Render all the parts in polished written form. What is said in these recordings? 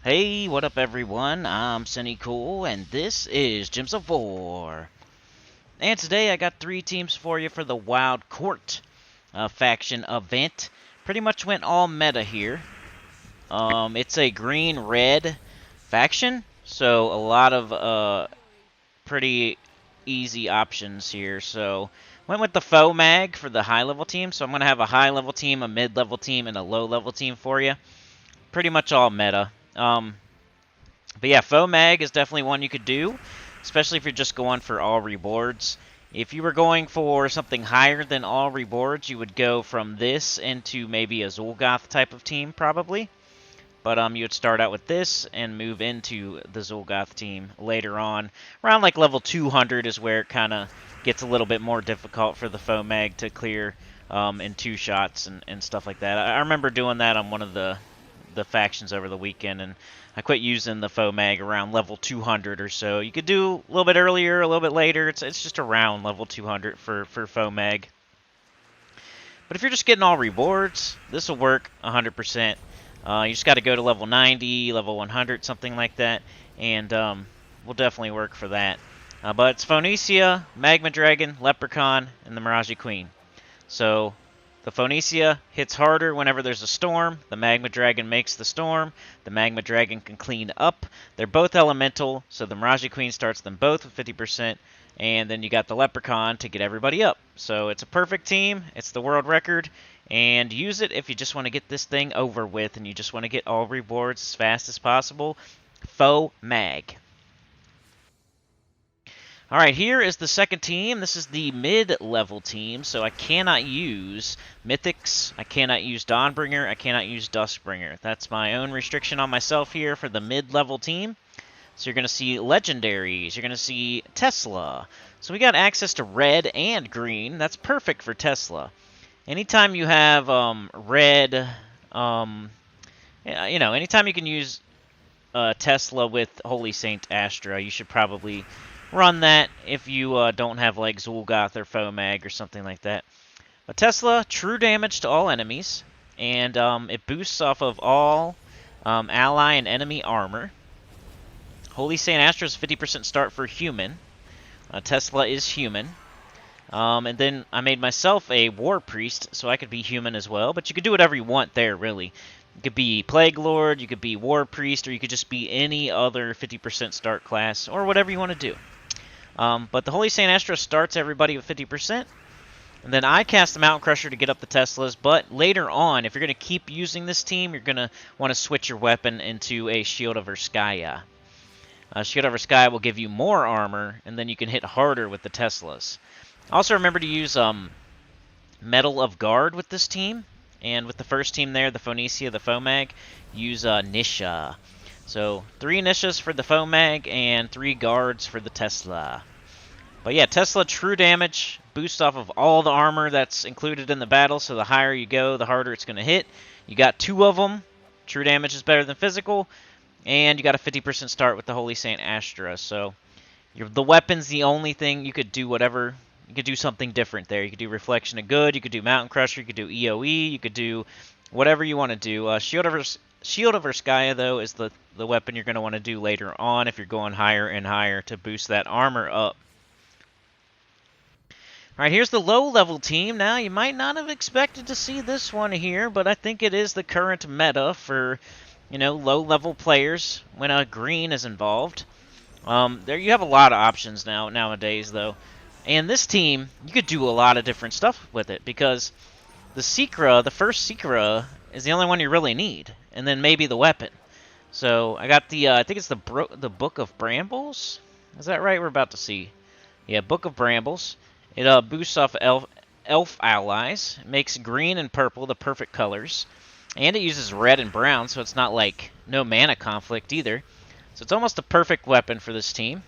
Hey, what up everyone? I'm Sinnycool, and this is Gems of War. And today I got 3 teams for you for the Wild Court faction event. Pretty much went all meta here. It's a green-red faction, so a lot of pretty easy options here. So went with the faux mag for the high-level team, so I'm going to have a high-level team, a mid-level team, and a low-level team for you. Pretty much all meta. But yeah, faux mag is definitely one you could do, especially if you're just going for all rewards. If you were going for something higher than all rewards, you would go from this into maybe a Zul'Goth type of team, probably. But you would start out with this and move into the Zul'Goth team later on. Around like level 200 is where it kind of gets a little bit more difficult for the faux mag to clear in 2 shots and stuff like that. I remember doing that on one of the factions over the weekend, and I quit using the faux mag around level 200 or so. You could do a little bit earlier, a little bit later. It's just around level 200 for faux mag. But if you're just getting all rewards, this will work 100%. You just got to go to level 90, level 100, something like that, and will definitely work for that. But it's Phoenicia, Magma Dragon, Leprechaun, and the Mirage Queen. So the Phoenicia hits harder whenever there's a storm. The Magma Dragon makes the storm. The Magma Dragon can clean up. They're both elemental, so the Mirage Queen starts them both with 50%. And then you got the Leprechaun to get everybody up. So it's a perfect team. It's the world record. And use it if you just want to get this thing over with and you just want to get all rewards as fast as possible. Faux mag. Alright, here is the second team. This is the mid-level team, so I cannot use Mythics, I cannot use Dawnbringer, I cannot use Duskbringer. That's my own restriction on myself here for the mid-level team. So you're going to see Legendaries, you're going to see Tesla. So we got access to red and green. That's perfect for Tesla. Anytime you have red, anytime you can use Tesla with Holy Saint Astra, you should probably run that if you don't have like Zul'Goth or faux mag or something like that. But Tesla, true damage to all enemies, and it boosts off of all ally and enemy armor. Holy Saint Astra is 50% start for human. Tesla is human. And then I made myself a War Priest, so I could be human as well. But you could do whatever you want there, really. You could be Plague Lord, you could be War Priest, or you could just be any other 50% start class, or whatever you want to do. But the Holy Saint Astra starts everybody with 50%. And then I cast the Mountain Crusher to get up the Teslas. But later on, if you're going to keep using this team, you're going to want to switch your weapon into a Shield of Urskaya. Shield of Urskaya will give you more armor, and then you can hit harder with the Teslas. Also remember to use Metal of Guard with this team. And with the first team there, the Phoenicia, the faux mag, use Nisha. So 3 Nishas for the faux mag and 3 guards for the Tesla. But yeah, Tesla true damage, boost off of all the armor that's included in the battle, so the higher you go, the harder it's going to hit. You got 2 of them. True damage is better than physical. And you got a 50% start with the Holy Saint Astra. So the weapon's the only thing you could do whatever. You could do something different there. You could do Reflection of Good, you could do Mountain Crusher, you could do EOE, you could do whatever you want to do. Shield of Urskaya, though, is the weapon you're going to want to do later on if you're going higher and higher to boost that armor up. Alright, here's the low-level team. Now, you might not have expected to see this one here, but I think it is the current meta for, low-level players when green is involved. There you have a lot of options nowadays, though. And this team, you could do a lot of different stuff with it, because the first Secra, is the only one you really need, and then maybe the weapon. So I got the, I think it's the Book of Brambles. Is that right? We're about to see. Yeah, Book of Brambles. It boosts off elf allies. It makes green and purple the perfect colors, and it uses red and brown, so it's not like no mana conflict either. So it's almost a perfect weapon for this team.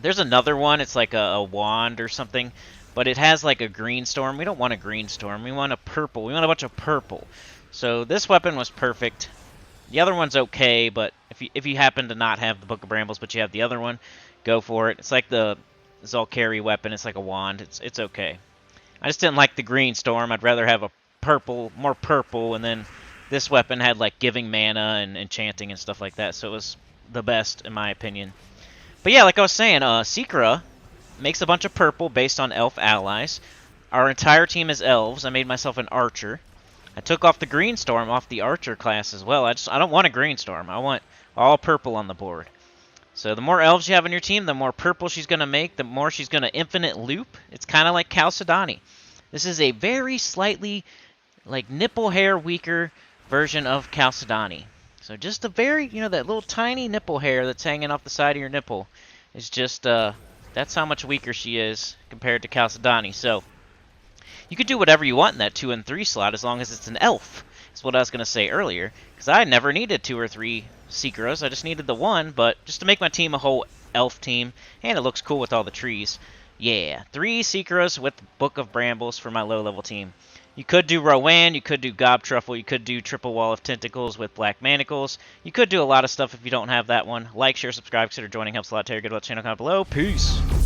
There's another one. It's like a wand or something, but it has like a green storm. We don't want a green storm. We want a purple. We want a bunch of purple. So this weapon was perfect. The other one's okay, but if you happen to not have the Book of Brambles, but you have the other one, go for it. It's like the Zul'Kari weapon. It's like a wand. It's okay. I just didn't like the green storm. I'd rather have a more purple, and then this weapon had like giving mana and enchanting and stuff like that, so it was the best in my opinion. But yeah, like I was saying, Secra makes a bunch of purple based on elf allies. Our entire team is elves. I made myself an archer. I took off the green storm off the archer class as well. I don't want a green storm. I want all purple on the board. So the more elves you have on your team, the more purple she's going to make, the more she's going to infinite loop. It's kind of like Chalcedony. This is a very slightly, like, nipple hair weaker version of Chalcedony. So just a very, that little tiny nipple hair that's hanging off the side of your nipple is just, that's how much weaker she is compared to Chalcedony. So you could do whatever you want in that 2 and 3 slot as long as it's an elf. That's what I was going to say earlier, because I never needed 2 or 3 Secras. I just needed the 1, but just to make my team a whole elf team, and it looks cool with all the trees. Yeah, 3 Secras with Book of Brambles for my low-level team. You could do Rowan, you could do Gob Truffle, you could do Triple Wall of Tentacles with Black Manacles. You could do a lot of stuff if you don't have that one. Like, share, subscribe, consider joining. Helps a lot. Tell your good about the channel, comment below. Peace!